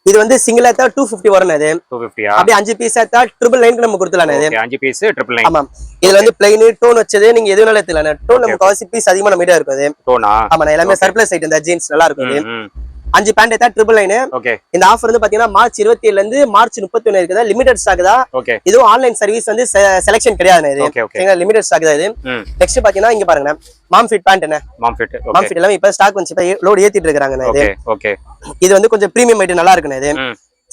இது வந்து சிங்கிள் எடுத்தா 250 வரும். இது 250. அப்படியே 5 பீஸ் எடுத்தா 999 நம்ம கொடுத்துலாம். இது 5 பீஸ் 999. ஆமா. இதுல வந்து பிளைன் டோன் வச்சது நீங்க எது வேணாலும் எடுத்துக்கலாம். டோன் நமக்கு காசி பீஸ் அதிகமா நம்ம கிட்ட இருக்குது. டோனா? ஆமா எல்லாமே சர்ப்ளஸ் ஐட்டம். இந்த ஜீன்ஸ் நல்லா இருக்கும். 5 பேண்ட் எடுத்தா 999. ஓகே. இந்த ஆஃபர் வந்து பாத்தீங்கன்னா மார்ச் 27 ல இருந்து மார்ச் 31 இருக்குது. லிமிடெட் ஸ்டாக் தான். ஓகே. இதுவும் ஆன்லைன் சர்வீஸ் வந்து செலக்ஷன் கிடையாது. இது ஓகே. லிமிடெட் ஸ்டாக் தான். இது நெக்ஸ்ட் பாத்தீங்கன்னா இங்க பாருங்க மாம் ஃபிட் பேண்ட். மாம் ஃபிட் எல்லாமே இப்ப ஸ்டாக் வந்து இப்ப லோட் ஏத்திட்டு இருக்காங்க. இது ஓகே. இது வந்து கொஞ்சம் பிரீமியம் ஐட்டம் நல்லா இருக்கு. இது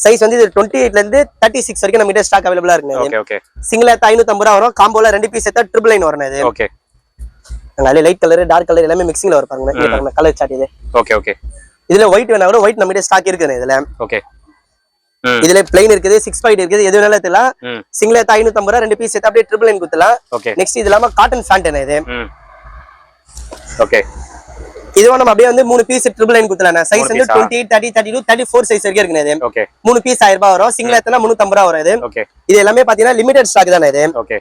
சைஸ் வந்து இது 28 ல இருந்து 36 வரைக்கும் நம்ம கிட்ட ஸ்டாக் அவேலபிளா இருக்கு. Okay okay. சிங்கிள் எடுத்தா 550 ரூபாய் வரும். காம்போல 2 பீஸ் எடுத்தா 999 வரும். இது ஓகே. அதுல லைட் கலர் டார்க் கலர் எல்லாமே மிக்சிங்ல வரும் பாருங்க. இங்க பாருங்க கலர் சார்ட். இது ஓகே ஓகே. இதுல ஒயிட் வேணா கூட ஒயிட் நம்ம கிட்ட ஸ்டாக் இருக்குது. இதுல ஓகே. இதுல பிளைன் இருக்குது 6 பாயிண்ட் இருக்குது. எது வேணாலும் எடுத்துலாம். சிங்கிள் எடுத்தா 550 ரூபாய். 2 பீஸ் எடுத்தா அப்படியே 999 கொடுத்துலாம். ஓகே. நெக்ஸ்ட் இது இல்லாம காட்டன் பேண்ட். இது ஓகே. இதுவும் நம்ம அப்படியே வந்து 3 பீஸ் 999 கொடுத்துலாம். சைஸ் வந்து 28 30 32 34 சைஸ் வரைக்கும் இருக்குது. இது ஓகே. 3 பீஸ் 1000 ரூபாய் வரும். சிங்கிள் எடுத்தா 350 ரூபாய் வரும். இது ஓகே. இது எல்லாமே பாத்தீங்கன்னா லிமிடெட் ஸ்டாக் தானே. இது ஓகே.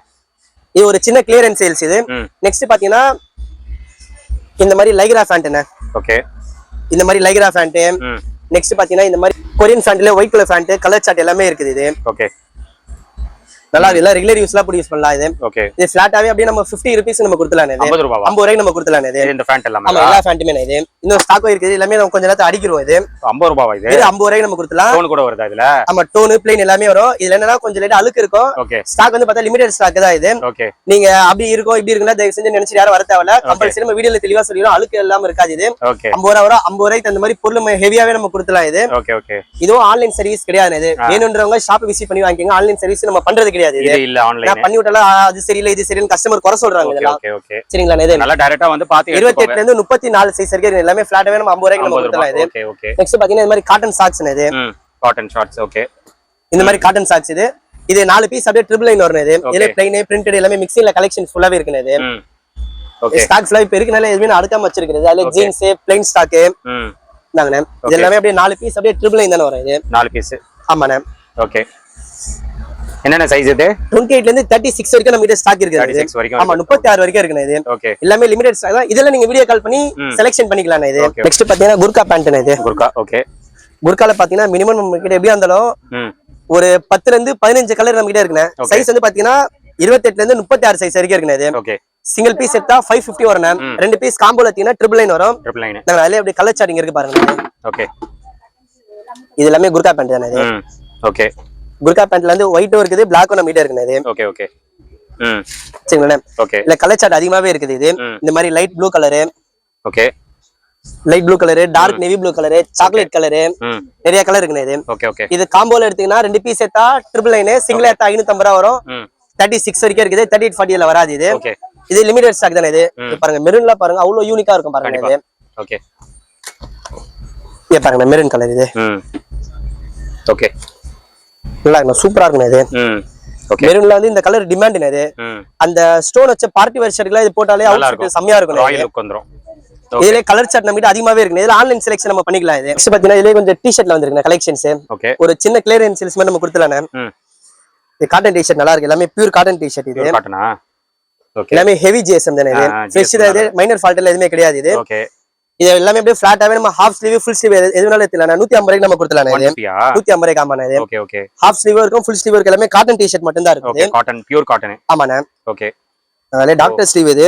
இது ஒரு சின்ன கிளியரன்ஸ் சேல்ஸ். இது நெக்ஸ்ட் பாத்தீங்கன்னா இந்த மாதிரி லைக்ரா பேண்ட். ஓகே. இந்த மாதிரி லைக்ரா பேண்ட். நெக்ஸ்ட் பாத்தீங்கன்னா இந்த மாதிரி கொரியன் பேண்ட்ல white colour pant colour chart எல்லாமே இருக்குது. இது ஓகே. நல்லா இல்ல ரெகுலர் யூஸ்லாம் போட்டு யூஸ் பண்ணலாம். இது ஓகே. இது ஃபிளாட்டாவே அப்படியே நம்ம 50 ரூபீஸ் நம்ம கொடுத்துலாம். இது 50 ரூபாய் 50 ரூபாய்க்கு நம்ம கொடுத்துலாம். இது இந்த பேண்ட் எல்லாமே. ஆமா எல்லா பேண்ட்டுமே. இது இன்னும் ஸ்டாக் இருக்குது. எல்லாமே நம்ம கொஞ்ச நேரத்துல அடிக்கிறோம். இது 50 ரூபாய். இது 50 ரூபாய்க்கு நம்ம கொடுத்துலாம். டோன் கூட வருதா இதுல? ஆமா டோன் பிளைன் எல்லாமே வரும். இதுல என்னன்னா கொஞ்சம் லைட்டா அழுக்கு இருக்கும். ஓகே. ஸ்டாக் வந்து பார்த்தா லிமிடெட் ஸ்டாக் தான். இது ஓகே. நீங்க அப்படி இருக்கும் இப்படி இருக்குன்னா தயவு செஞ்சு நினைச்சு யாரும் வர தேவையில்ல. கம்பல்சரி நம்ம வீடியோல தெளிவா சொல்லிடுறோம். அழுக்கு எல்லாம் இருக்காது. இது ஓகே. 50 ரூபாய் வரும். 50 ரூபாய்க்கு அந்த மாதிரி பொருள் ஹெவியாவே நம்ம கொடுத்துலாம். இது ஓகே ஓகே. இதுவும் ஆன்லைன் சர்வீஸ் கிடையாது. இது வேணும்ன்றவங்க ஷாப் விசிட் பண்ணி வாங்கிக்கோங்க. ஆன்லைன் சர்வீஸ் நம்ம பண்றது கிடையாது. இது இல்ல ஆன்லைன் பண்ணி விட்டாலும் அது சரியில்லை இது சரியில்லை கஸ்டமர் குறை சொல்றாங்க. இதெல்லாம் ஓகே ஓகே. சரிங்களா. இது நல்லா டைரக்டா வந்து பாத்து 28 ல இருந்து 34 சைஸ் வரைக்கும் எல்லாமே ஃபிளாட்டாவே நம்ம 50 ரூபாய்க்கு நம்ம கொடுத்துலாம். இது ஓகே ஓகே. நெக்ஸ்ட் பாத்தீங்கன்னா இந்த மாதிரி காட்டன் சாக்ஸ். இது காட்டன் ஷார்ட்ஸ். ஓகே. இந்த மாதிரி காட்டன் சாக்ஸ். இது 4 பீஸ் அப்படியே 999 வரும். இது இதுல பிளைன் பிரிண்டட் எல்லாமே மிக்சிங்ல கலெக்ஷன் ஃபுல்லாவே இருக்கு. இது ஓகே. ஸ்டாக் ஃபுல்லா இப்ப இருக்கனால எதுவுமே அடுக்காம வச்சிருக்கிறது. அதுல ஜீன்ஸ் பிளைன் ஸ்டாக் நாங்கண்ணே. இது எல்லாமே அப்படியே 4 பீஸ் அப்படியே 999 தானே வரும். இது 4 பீஸ். ஆமாண்ணே. ஓகே. என்னென்ன சைஸ் இது? 28 ல இருந்து 36 வரைக்கும் நம்ம கிட்ட ஸ்டாக் இருக்குது. 36 வரைக்கும். ஆமா 36 வரைக்கும் இருக்குண்ணே. இது ஓகே. எல்லாமே லிமிடெட் ஸ்டாக் தான். இதெல்லாம் நீங்க வீடியோ கால் பண்ணி செலக்ஷன் பண்ணிக்கலாம். இது நெக்ஸ்ட் பாத்தீங்கன்னா குர்கா பேண்ட். இது குர்கா. ஓகே. குர்கால பாத்தீங்கன்னா மினிமம் நம்ம கிட்ட எப்படியா இருந்தாலும் ஒரு 10 ல இருந்து 15 கலர் நம்ம கிட்ட இருக்குண்ணே. சைஸ் வந்து பாத்தீங்கன்னா 28 ல இருந்து 36 சைஸ் வரைக்கும் இருக்குண்ணே. இது ஓகே. சிங்கிள் பீஸ் எடுத்தா 550 வரும். ரெண்டு பீஸ் காம்போல எடுத்தீங்கன்னா 999 வரும். நாங்க அதுல அப்படியே கலர் சார்ட்டிங் இருக்கு பாருங்க. ஓகே, இது எல்லாமே குர்கா பேண்ட் தானே இது. ஓகே, குர்கா பேண்ட்ல இருந்து ஒயிட்டும் இருக்குது, பிளாக்கும் நம்மகிட்ட இருக்குது இது. Okay, okay. சரிங்களா? ஓகே. இல்ல கலர் சார்ட் அதிகமாவே இருக்குது இது. இந்த மாதிரி light blue colour, okay, light blue colour, dark navy blue colour, chocolate colour, நிறைய கலர் இருக்குண்ணே இது. Okay, okay. இது காம்போல எடுத்தீங்கன்னா ரெண்டு பீஸ் எடுத்தா 999, சிங்கிள் எடுத்தா 550 வரும். 36 வரைக்கும் இருக்குது, 38 40 வராது இது. இது லிமிடெட் ஸ்டாக் தானே இது. பாருங்க மெரூன்ல பாருங்க அவ்வளவு யூனிக்கா இருக்கும் பாருங்க இது. ஓகே, இது பாருங்க மெரூன் கலர் இது. ஓகே, நல்லா இருக்கு, சூப்பரா இருக்கும் இது. ஓகே. மெரூன்ல வந்து இந்த கலர் டிமாண்ட் இது. அந்த ஸ்டோன் வச்ச பார்ட்டி வேர் ஷர்ட்ல இது போட்டாலே அவுட்ஃபிட் செமையா இருக்கும். ராயல் லுக் வந்துரும். இதுல கலர் சார்ட் நம்ம கிட்ட அதிகமாவே இருக்கு. இதுல ஆன்லைன் செலக்ஷன் நம்ம பண்ணிக்கலாம். இது நெக்ஸ்ட் பாத்தீங்கன்னா இதுல கொஞ்சம் டி-ஷர்ட்ல வந்திருக்கு கலெக்ஷன்ஸ். ஓகே. ஒரு சின்ன கிளியரன்ஸ் சேல்ஸ் மாதிரி நம்ம கொடுத்துலானே. இது காட்டன் டி-ஷர்ட் நல்லா இருக்கு, எல்லாமே பியூர் காட்டன் டி-ஷர்ட் இது. காட்டனா? ஓகே. எல்லாமே ஹெவி ஜிஎஸ்எம் தானே இது. ஃப்ரெஷ் தான் இது, மைனர் ஃபால்ட் எதுவுமே கிடையாது இது. ஓகே. இது எல்லாமே அப்படியே ஃபிளாட்டாவே நம்ம ஹாஃப் ஸ்லீவ் ஃபுல் ஸ்லீவ் எதுனால எடுத்துலாம். 150 ரூபாய்க்கு நம்ம கொடுத்துலாம் இது. 150 ரூபாய்க்கு ஆமாண்ணே இது. Okay, okay. ஹாஃப் ஸ்லீவ் இருக்கும், ஃபுல் ஸ்லீவ் இருக்கு, எல்லாமே காட்டன் டி-ஷர்ட் மட்டும் தான் இருக்கு. Okay, cotton, pure cotton. ஆமாண்ணே. ஓகே. அதே டாக்டர் ஸ்லீவ் இது.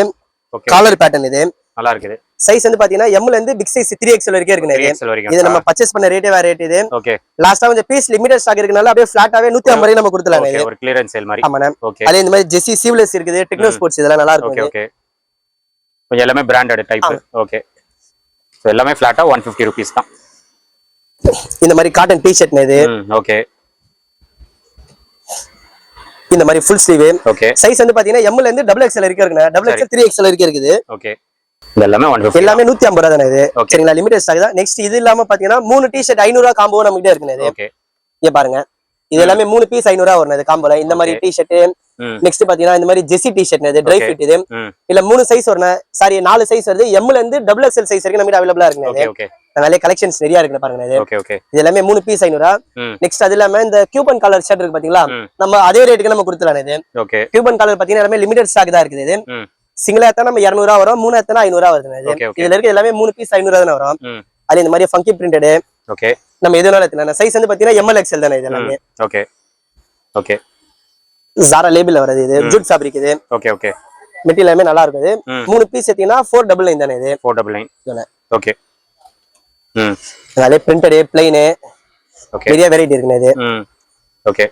ஓகே. காலர் பேட்டர்ன் இது. நல்லா இருக்குது. சைஸ் வந்து பாத்தீங்கன்னா M ல இருந்து பிக் சைஸ் 3XL வரைக்கும் இருக்கு. இது நம்ம பர்ச்சேஸ் பண்ண ரேட்டே வேற ரேட் இது. ஓகே. லாஸ்டா கொஞ்சம் பீஸ் லிமிடெட் ஸ்டாக் இருக்கனால அப்படியே ஃபிளாட்டாவே 150 ரூபாய்க்கு நம்ம கொடுத்துலாம் இது. ஒரு கிளியரன்ஸ் சேல் மாதிரி. ஆமாண்ணே. ஓகே. அதே இந்த மாதிரி ஜெர்சி சீவ்லெஸ் இருக்குது, டெக்னோ ஸ்போர்ட்ஸ் இதெல்லாம் நல்லா இருக்கும். Okay, okay. கொஞ்சம் எல்லாமே பிராண்டட் டைப். ஓகே. சோ எல்லாமே ஃபிளாட்டா 150 ரூபீஸ் தான். இந்த மாதிரி காட்டன் டி-ஷர்ட் இது. ஓகே. இந்த மாதிரி ஃபுல் ஸ்லீவ். ஓகே. சைஸ் வந்து பாத்தீங்கன்னா M ல இருந்து XXL வரைக்கும் இருக்குண்ணே. XXL 3XL வரைக்கும் இருக்குது. ஓகே. இது எல்லாமே 150. எல்லாமே 150 ரூபாய் தானே இது. சரிங்களா? லிமிடெட் ஸ்டாக் தான். நெக்ஸ்ட் இது இல்லாம பாத்தீங்கன்னா 3 டி-ஷர்ட் 500 ரூபாய் காம்போ நம்ம கிட்ட இருக்குண்ணே இது. ஓகே. இங்க பாருங்க, இது எல்லாமே 3 பீஸ் 500 ரூபாய் வரும் இது காம்போல. இந்த மாதிரி டி-ஷர்ட். நெக்ஸ்ட் பாத்தீங்கன்னா இந்த மாதிரி ஜெர்சி டி-ஷர்ட் இது, ட்ரை ஃபிட் இது. இல்ல 3 சைஸ் வருண்ணே, சாரி 4 சைஸ் வருது. M ல இருந்து XXL சைஸ் வரைக்கும் நம்ம கிட்ட அவைலபிளா இருக்குண்ணே இது. ஓகே. அதனால கலெக்ஷன்ஸ் நிறைய இருக்குன்னு பாருங்க இது. Okay, okay. இது எல்லாமே 3 பீஸ் 500 ரூபாய். நெக்ஸ்ட் அது இல்லாம இந்த கியூபன் காலர் ஷர்ட் இருக்கு பாத்தீங்களா, நம்ம அதே ரேட்டுக்கு நம்ம கொடுத்துலாம் இது. ஓகே. கியூபன் காலர் பாத்தீங்கன்னா எல்லாமே லிமிடெட் ஸ்டாக் தான் இருக்குது இது. சிங்கிளா எடுத்தா நம்ம 200 ரூபாய் வரும், 3 எடுத்தா 500 ரூபாய் வருது இது. இதுல இருக்க எல்லாமே 3 பீஸ் 500 ரூபாய் தான வரும். அது இந்த மாதிரி ஃபங்கி பிரிண்டட். ஓகே. நம்ம எதுனால எடுத்தலாம். சைஸ் வந்து பாத்தீங்கன்னா ML XL தானே இது எல்லாமே. Okay, okay. Zara லேபிள்ல வருது இது. ஜூட் ஃபேப்ரிக் இது. Okay, okay. மெட்டீரியல் எல்லாமே நல்லா இருக்குது. 3 பீஸ் எடுத்தீங்கன்னா 499 தானே இது. 499. ஓகே. அதே பிரிண்டட் பிளைன் ஓகே. நிறைய வெரைட்டி இருக்குண்ணே இது. ஓகே.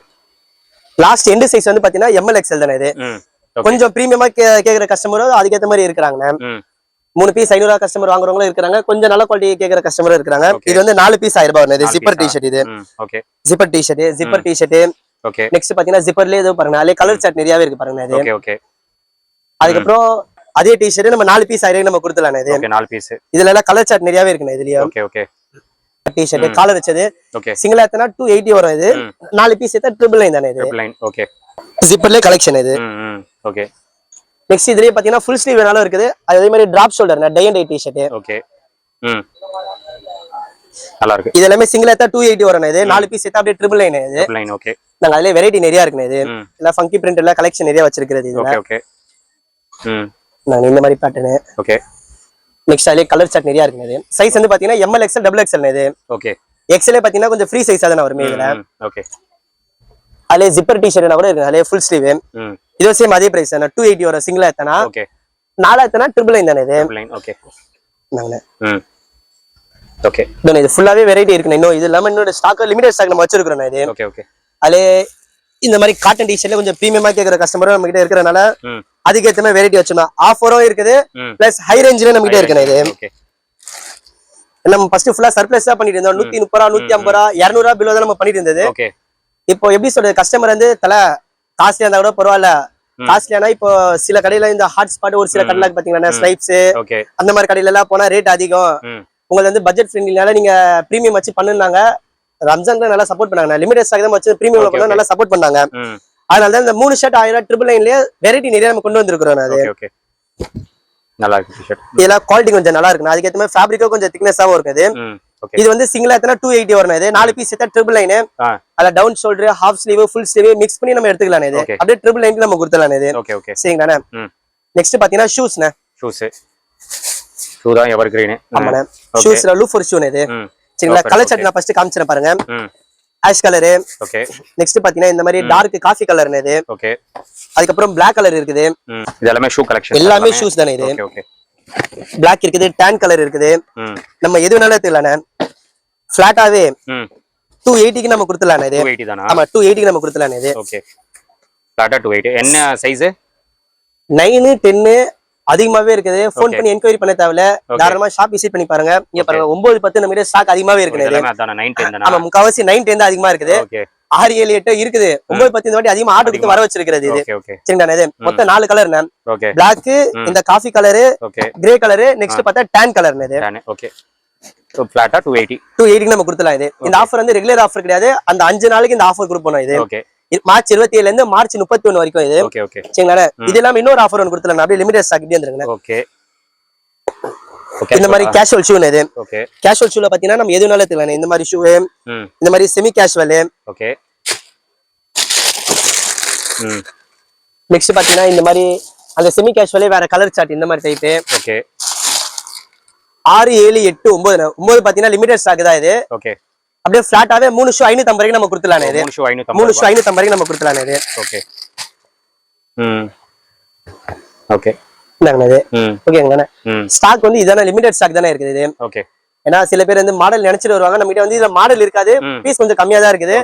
லாஸ்ட் எண்ட் சைஸ் வந்து பாத்தீங்கன்னா ML XL தானே இது. கொஞ்சம் பிரீமியமா கேக்குற கஸ்டமரும் அதுக்கேற்ற மாதிரி இருக்கிறாங்க. 3 பீஸ் 500 ரூபாய் கஸ்டமர் வாங்குறவங்களும் இருக்காங்க, கொஞ்சம் நல்ல குவாலிட்டி கேக்குற கஸ்டமரும் இருக்காங்க. இது வந்து 4 பீஸ் 1000 ரூபாய் வருது. இது ஜிப்பர் டி-ஷர்ட் இது. Okay. Zipper T-shirt. Okay. Next பாத்தீங்கன்னா ஜிப்பர்லயே ஏதோ பாருங்க, அதுல கலர் சார்ட் நிறையவே இருக்கு பாருங்க இது. Okay, okay. அதுக்கப்புறம் அதே டி-ஷர்ட் நம்ம 4 பீஸ் 1000 நம்ம கொடுத்துலாம் இது. Okay, 4 piece. இதுல எல்லாம் கலர் சார்ட் நிறையவே இருக்குண்ணே இதுலயே. Okay, okay. டி-ஷர்ட் காலர் வச்சது. ஓகே. சிங்கிள் எடுத்தா 280 வரும் இது. 4 பீஸ் எடுத்தா 999 தானே இது. 999. ஓகே. ஜிப்பர்லயே கலெக்ஷன் இது. ஓகே. நெக்ஸ்ட் இதுலயே பாத்தீங்கன்னா ஃபுல் ஸ்லீவ் வேணாலும் இருக்குது. அதே மாதிரி drop shoulder tie and dye T-shirt. Okay. நல்லா இருக்கு. இது எல்லாமே சிங்கிள் எடுத்தா 280 வரும் இது. 4 பீஸ் எடுத்தா அப்படியே 999 இது. 999. ஓகே. நாங்க அதுல வெரைட்டி நிறைய இருக்குண்ணே இது. எல்லாம் ஃபங்கி பிரிண்டட்ல கலெக்ஷன் நிறைய வச்சிருக்கிறது இதுல. Okay, okay. நாங்க இந்த மாதிரி பேட்டர்ன். ஓகே. நெக்ஸ்ட் அதுல கலர் சார்ட் நிறைய இருக்குண்ணே இது. சைஸ் வந்து பாத்தீங்கன்னா ML XL XXL இது. ஓகே. XL பாத்தீங்கன்னா கொஞ்சம் ஃப்ரீ சைஸா தான வரும் இதுல. ஓகே. அதுல ஜிப்பர் டி-ஷர்ட்னா கூட இருக்கு. அதுல ஃபுல் ஸ்லீவ். இது சேம் அதே பிரைஸ் தான, 280 வரும் சிங்கிள் எடுத்தனா. ஓகே. 4 எடுத்தனா 999 தானே இது. 999. ஓகே. நாங்க ஓகே. இது ஃபுல்லாவே வெரைட்டி இருக்குண்ணே. இன்னும் இது இல்லாம இன்னொரு ஸ்டாக் லிமிடெட் ஸ்டாக் நம்ம வச்சிருக்கோம் இது. Okay, okay. அதுல இந்த மாதிரி காட்டன் டி-ஷர்ட்ல கொஞ்சம் பிரீமியமா கேக்குற கஸ்டமரும் நம்ம கிட்ட இருக்கறனால அதுக்கேத்த மாதிரி வெரைட்டி வச்சிருந்தோம். ஆஃபரும் இருக்குது, பிளஸ் ஹை ரேஞ்ச்ல நம்ம கிட்ட இருக்குண்ணே இது. ஓகே. நம்ம ஃபர்ஸ்ட் ஃபுல்லா சர்ப்ரைஸ் தான் பண்ணிட்டு இருந்தோம். 130 ரூபாய் 150 ரூபாய் 200 ரூபாய் பிலோ தான் நம்ம பண்ணிட்டு இருந்தது. ஓகே. இப்போ எப்படி சொல்றது, கஸ்டமர் வந்து காஸ்ட்லியா இருந்தா கூட பரவாயில்ல. காஸ்ட்லியானா இப்போ சில கடையில இந்த ஹாட் ஸ்பாட் ஒரு சில கடையில பாத்தீங்கன்னா ஸ்ட்ரைப்ஸ் அந்த மாதிரி கடையில எல்லாம் போனா ரேட் அதிகம். உங்களுக்கு வந்து பட்ஜெட் ஃப்ரெண்ட்லினால நீங்க பிரீமியம் வச்சு பண்ணுனாங்க. ரம்ஜான்ல நல்லா சப்போர்ட் பண்ணாங்க. லிமிடெட் ஸ்டாக் தான் வச்சு பிரீமியம் பண்ணா நல்லா சப்போர்ட் பண்ணாங்க. அதனால தான் இந்த 3 ஷர்ட் 1000 999லயே வெரைட்டி நிறைய நம்ம கொண்டு வந்திருக்கிறோம். அது ஓகே, ஓகே. நல்லா இருக்கு ஷர்ட். இதெல்லாம் குவாலிட்டி கொஞ்சம் நல்லா இருக்கு. அதுக்கு ஏத்த மாதிரி ஃபேப்ரிக்கும் கொஞ்சம் திக்னஸாவும் இருக்குது. இது வந்து சிங்கிள் எடுத்தா 280 வரும் இது. 4 பீஸ் எடுத்தா 999. அதுல down shoulder, half sleeve, full sleeve mix பண்ணி நம்ம எடுத்துக்கலாம் இது. அப்படியே 999 நம்ம கொடுத்துலாம் இது. Okay, okay. சரிங்கண்ணா. நெக்ஸ்ட் பாத்தீங்கன்னா ஷூஸ்ண்ணே. ஷூ தான் எவர் கிரீன். ஆமாண்ணே. ஷூஸ்ல லூஃபர் ஷூ இது. சரிங்களா? கலர் சார்ட் நான் ஃபர்ஸ்ட் காமிச்சறேன் பாருங்க. Ash colour. ஓகே. நெக்ஸ்ட் பாத்தீங்கன்னா இந்த மாதிரி டார்க் காஃபி கலர்னு இது. ஓகே. அதுக்கப்புறம் பிளாக் கலர் இருக்குது. இது எல்லாமே ஷூ கலெக்ஷன். எல்லாமே ஷூஸ் தானே இது. Okay okay. பிளாக் இருக்குது, டான் கலர் இருக்குது. நம்ம எது வேணாலும் எடுத்துக்கலானே. ஃபிளாட்டாவே 280 க்கு நம்ம கொடுத்துடலாம் இது. 280 தானா? ஆமா 280 க்கு நம்ம கொடுத்துடலாம் இது. ஓகே. ஃபிளாட்டா 280. என்ன சைஸ்? 9 10 அதிகமாவே இருக்குது. ஃபோன் பண்ணி என்கொயரி பண்ண தேவையில்ல. தாராளமா ஷாப் விசிட் பண்ணி பாருங்க. இங்க பாருங்க 9 10 நம்ம கிட்ட ஸ்டாக் அதிகமாவே இருக்குது. எல்லாமே அதான 9 10 தானா? ஆமா முக்காவாசி 9 10 தான் அதிகமா இருக்குது. ஓகே. 6 7 8 இருக்குது. 9 10 இந்த வாட்டி அதிகமா ஆர்டர் கொடுத்து வர வச்சிருக்கிறது இது. Okay okay. சரிங்களா இது மொத்தம் 4 கலர் நான். ஓகே. Black, இந்த coffee colour, okay. Grey colour, next பார்த்தா tan கலர் இது. tan okay. சோ ஃபிளாட்டா 280. 280 க்கு நம்ம கொடுத்தலாம் இது. இந்த ஆஃபர் வந்து ரெகுலர் ஆஃபர் கிடையாது. அந்த 5 நாளைக்கு இந்த ஆஃபர் கொடுப்போம் இது. ஓகே. மார்ச் 27 ல இருந்து மார்ச் 31 வரைக்கும் இது. Okay okay. சரிங்களா இது எல்லாம் இன்னொரு ஆஃபர் ஒன்னு கொடுத்தலாம். அப்படியே லிமிடெட் ஸ்டாக் இப்படி வந்துருங்க. ஓகே. ஓகே. இந்த மாதிரி கேஷுவல் ஷூ இது. ஓகே. கேஷுவல் ஷூல பாத்தீங்கன்னா நம்ம எது வேணாலும் எடுத்துக்கலாம். இந்த மாதிரி ஷூ, இந்த மாதிரி செமி கேஷுவல். ஓகே. நெக்ஸ்ட் பாத்தீங்கன்னா இந்த மாதிரி அந்த செமி கேஷுவலே வேற கலர் சார்ட் இந்த மாதிரி டைப். ஓகே. 6 7 8 9 9 பாத்தீங்கன்னா லிமிடெட் ஸ்டாக் தான் இது. ஓகே. அப்படியே ஃபிளாட்டாவே 3 ஷூ 550 வரைக்கும் நம்ம கொடுத்துடலாம் இது. 3 ஷூ 550. 3 ஷூ 550 வரைக்கும் நம்ம கொடுத்துடலாம் இது. ஓகே. ஓகே. என்னங்க இது? ஓகேங்கண்ணா. ஸ்டாக் வந்து இதான லிமிடெட் ஸ்டாக் தானே இருக்குது இது. ஓகே. ஏன்னா சில பேர் வந்து மாடல் நினைச்சிட்டு வருவாங்க. நம்ம கிட்ட வந்து இதுல மாடல் இருக்காது. பீஸ் கொஞ்சம் கம்மியா தான் இருக்குது.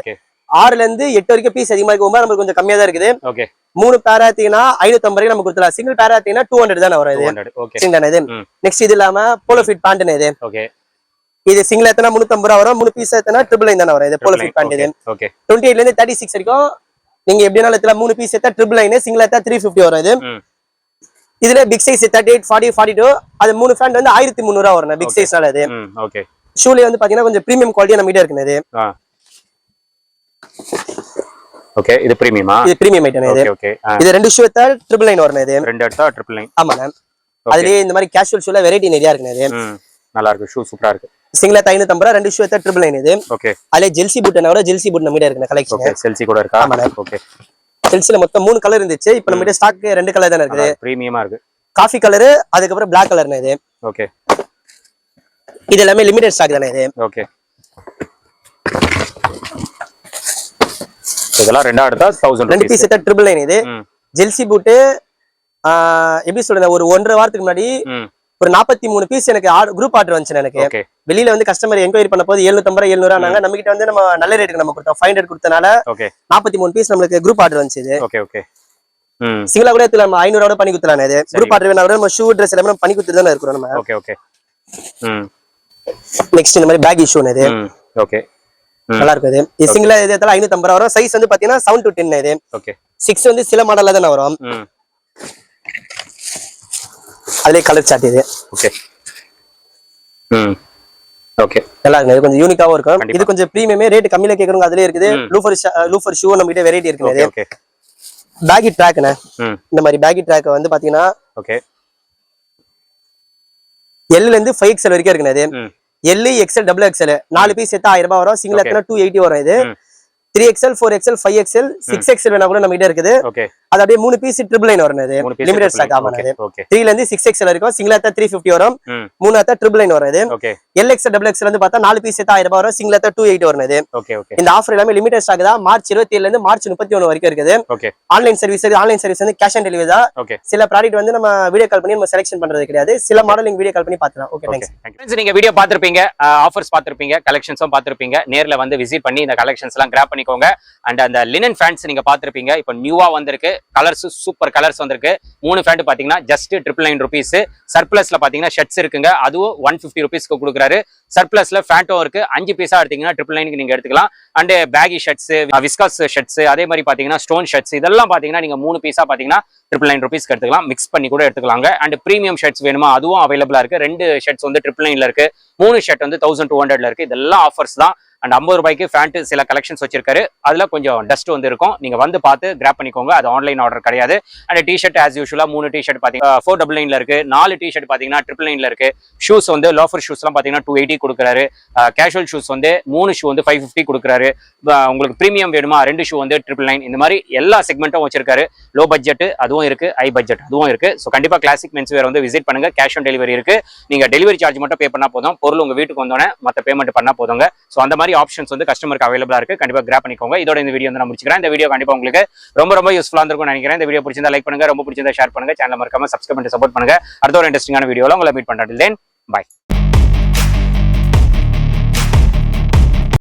6 ல இருந்து 8 வரைக்கும் பீஸ் அதிகமா இருக்கும். நமக்கு கொஞ்சம் கம்மியா தான் இருக்குது. ஓகே. 3 பேரா தீனா 550 வரைக்கும் நம்ம கொடுத்துடலாம். சிங்கிள் பேரா தீனா 200 தானே வரும் இது. 200. ஓகே. சரிங்களா இது? நெக்ஸ்ட் இது இல்லாம போலோ ஃபிட் பேண்ட் இது. ஓகே. இது சிங்கிள் எத்தனா 350 ரூபாய் வரும். 3 பீஸ் எத்தனா 999 தானே வரும் இது போலோ ஃபிட் பேண்ட் இது. ஓகே. 28 ல இருந்து 36 வரைக்கும் நீங்க எப்படினாலும் எத்தனா 3 பீஸ் எத்தா 999, சிங்கிள் எத்தா 350 வரும் இது. இதுல பிக் சைஸ் 38 40 42 அது 3 ஃபேண்ட் வந்து 1300 ரூபாய் வரும் பிக் சைஸ்னால இது. ஓகே. ஷூல வந்து பாத்தீங்கன்னா கொஞ்சம் பிரீமியம் குவாலிட்டி நம்ம கிட்ட இருக்குது இது. ஓகே. இது பிரீமியமா? இது பிரீமியம் ஐட்டம் இது. ஓகே. இது ரெண்டு ஷூ எத்தா 999 வரும் இது. ரெண்டு எடுத்தா 999. ஆமா மேம். அதுலயே இந்த மாதிரி கேஷுவல் ஷூல வெரைட்டி நிறைய இருக்குது இது. நல்லா இருக்கு. ஷூ சூப்பரா இருக்கு. சிங்கிள் எத்தா 550 ரூபாய், ரெண்டு ஷூ எத்தா 999 இது. ஓகே. அதுல ஜெல்சி பூட்னா கூட ஜெல்சி பூட் நம்ம கிட்ட இருக்குது கலெக்ஷன். ஓகே. செல்சி கூட இருக்கா? ஆமா மேம். ஓகே. செல்சில மொத்தம் 3 கலர் இருந்துச்சு. இப்போ நம்ம கிட்ட ஸ்டாக் 2 கலர் தான இருக்குது. பிரீமியமா இருக்கு. காஃபி கலர், அதுக்கு அப்புறம் Black கலர்னா இது. ஓகே. இது எல்லாமே லிமிடெட் ஸ்டாக் தானே இது. ஓகே. இதெல்லாம் ரெண்டா எடுத்தா 1000 ரெண்டு பீஸ் எத்தா 999 இது. ஜெல்சி பூட் எப்படி சொல்றது, ஒரு 1.5 வாரத்துக்கு முன்னாடி ஒரு 43 பீஸ் எனக்கு குரூப் ஆர்டர் வந்துச்சு எனக்கு. வெளியில வந்து கஸ்டமர் என்கொயரி பண்ண போது 750 700 ஆனாங்க. நம்ம கிட்ட வந்து நம்ம நல்ல ரேட்டுக்கு நம்ம கொடுத்தோம். 500 கொடுத்தனால 43 பீஸ் நமக்கு குரூப் ஆர்டர் வந்துச்சு இது. Okay okay. சிங்கிளா கூட நம்ம 500 பண்ணி கொடுத்தலாம் இது. குரூப் ஆர்டர் வேணா நம்ம ஷூ ட்ரெஸ் எல்லாமே பண்ணி கொடுத்துட்டு தானே இருக்கோம் நம்ம. Okay okay. நெக்ஸ்ட் இந்த மாதிரி பேக் இஷ்யூ இது. ஓகே. நல்லா இருக்குது. இது சிங்கிளா இது எத்தல 550 வரும். சைஸ் வந்து பாத்தீங்கன்னா 7 to 10 இது. ஓகே. 6 வந்து சில மாடல்ல தான் வரும். அதுல கலர் சார்ட் இது. ஓகே. ஓகே. நல்லா இருக்கு. இது கொஞ்சம் யூனிக்காவும் இருக்கும். இது கொஞ்சம் பிரீமியமே, ரேட் கம்மியில கேக்குறவங்க அதுலயே இருக்குது. லூஃபர் ஷூ நம்ம கிட்ட வெரைட்டி இருக்குது. ஓகே. பேகி ட்ராக்னா இந்த மாதிரி பேகி ட்ராக் வந்து பாத்தீங்கன்னா ஓகே L ல இருந்து 5XL வரைக்கும் இருக்குது. இது L XL double XL 4 piece எத்தா 1000 ரூபாய் வரும். சிங்கிள் எத்தனா 280 வரும் இது. 3XL 4XL 5XL 6XL வேணா கூட நம்ம கிட்ட இருக்குது. ஓகே. அது அப்படியே 3 பீஸ் 999 வரும் இது. லிமிடெட் ஸ்டாக் ஆமா இது. 3 ல இருந்து 6XL வரைக்கும் சிங்கிள் எத்தா 350 வரும். 3 எத்தா 999 வரும் இது. ஓகே. LXL double XL வந்து பார்த்தா 4 பீஸ் எத்தா 1000 ரூபாய் வரும். சிங்கிள் எத்தா 280 வரும் இது. Okay okay. இந்த ஆஃபர் எல்லாமே லிமிடெட் ஸ்டாக் தான். மார்ச் 27 ல இருந்து மார்ச் 31 வரைக்கும் இருக்குது. ஓகே. ஆன்லைன் சர்வீஸ் வந்து கேஷ் ஆன் டெலிவரி தான். ஓகே. சில ப்ராடக்ட் வந்து நம்ம வீடியோ கால் பண்ணி நம்ம செலக்ஷன் பண்றது கிடையாது. சில மாடல் நீங்க வீடியோ கால் பண்ணி பார்க்கலாம். Okay thanks. फ्रेंड्स நீங்க வீடியோ பாத்திருப்பீங்க, ஆஃபர்ஸ் பாத்திருப்பீங்க, கலெக்ஷன்ஸும் பாத்திருப்பீங்க. நேர்ல வந்து விசிட் பண்ணி இந்த கலெக்ஷன்ஸ் எல்லாம் கிராப் பண்ணிக்கோங்க. அண்ட் அந்த லினன் ஃபேண்ட்ஸ் நீங்க பாத்திருப்பீங்க. இப்போ நியூவா வந்திருக்கு. கலர்ஸ் சூப்பர் கலர்ஸ் வந்திருக்கு. 3 ஃபேண்ட் பாத்தீங்கன்னா ஜஸ்ட் 999 ரூபீஸ். சர்ப்ளஸ்ல பாத்தீங்கன்னா ஷர்ட்ஸ் இருக்குங்க. அதுவும் 150 ரூபீஸ்க்கு கொடுக்குறாரு. சர்ப்ளஸ்ல ஃபேண்ட்டும் இருக்கு. 5 பீஸா எடுத்தீங்கன்னா 999 நீங்க எடுத்துக்கலாம். And baggy shirts, viscose shirts, அதே மாதிரி பாத்தீங்கன்னா ஸ்டோன் ஷர்ட்ஸ், இதெல்லாம் பாத்தீங்கன்னா நீங்க 3 பீஸா பாத்தீங்கன்னா 999 ரூபீஸ்க்கு எடுத்துக்கலாம். மிக்ஸ் பண்ணி கூட எடுத்துக்கலாங்க. அண்ட் பிரீமியம் ஷர்ட்ஸ் வேணுமா அதுவும் அவைலபிளா இருக்கு. 2 ஷர்ட்ஸ் வந்து 999 இருக்கு. 3 ஷர்ட் வந்து 1200 இருக்கு. இதெல்லாம் ஆஃபர்ஸ் தான். அண்ட் 50 ரூபாய்க்கு ஃபேண்ட் சில கலெக்ஷன்ஸ் வச்சிருக்காரு. அதுல கொஞ்சம் டஸ்ட் வந்து இருக்கும். நீங்க வந்து பார்த்து கிராப் பண்ணிக்கோங்க. அது ஆன்லைன் ஆர்டர் கிடையாது. அண்ட் டிஷர்ட் ஆஸ் யூஷுவலா 3 டிஷர்ட் பாத்தீங்கன்னா 499 இருக்கு. 4 டிஷர்ட் பாத்தீங்கன்னா 999 இருக்கு. ஷூஸ் வந்து லோஃபர் ஷூஸ் எல்லாம் பாத்தீங்கன்னா 280 கொடுக்குறாரு. கேஷுவல் ஷூஸ் வந்து 3 ஷூ வந்து 550 கொடுக்குறாரு. உங்களுக்கு பிரீமியம் வேணுமா 2 ஷூ வந்து 999. இந்த மாதிரி எல்லா செக்மெண்ட்டும் வச்சிருக்காரு. லோ பட்ஜெட் அதுவும் இருக்கு, ஹை பட்ஜெட் அதுவும் இருக்கு. ஸோ கண்டிப்பா கிளாசிக் மென்ஸ் வேர் வந்து விசிட் பண்ணுங்க. கேஷ் ஆன் டெலிவரி இருக்கு. நீங்க டெலிவரி சார்ஜ் மட்டும் பே பண்ணா போதும். பொருள் உங்க வீட்டுக்கு வந்தோடனே மற்ற பேமெண்ட் பண்ணா போதுங்க. ஸோ அந்த மாதிரி மாதிரி ஆப்ஷன்ஸ் வந்து கஸ்டமருக்கு அவைலபிளா இருக்கு. கண்டிப்பா கிராப் பண்ணிக்கோங்க. இதோட இந்த வீடியோ வந்து நான் முடிச்சுக்கிறேன். இந்த வீடியோ கண்டிப்பா உங்களுக்கு ரொம்ப யூஸ்ஃபுல்லா இருக்கும்னு நினைக்கிறேன். இந்த வீடியோ பிடிச்சிருந்தா லைக் பண்ணுங்க, ரொம்ப பிடிச்சிருந்தா ஷேர் பண்ணுங்க, சேனலை மறக்காம சப்ஸ்கிரைப் பண்ணி சப்போர்ட் பண்ணுங்க. அடுத்த ஒரு இன்ட்ரெஸ்டிங்கான வீடியோல உங்களை மீட் பண்றேன். தென் பை.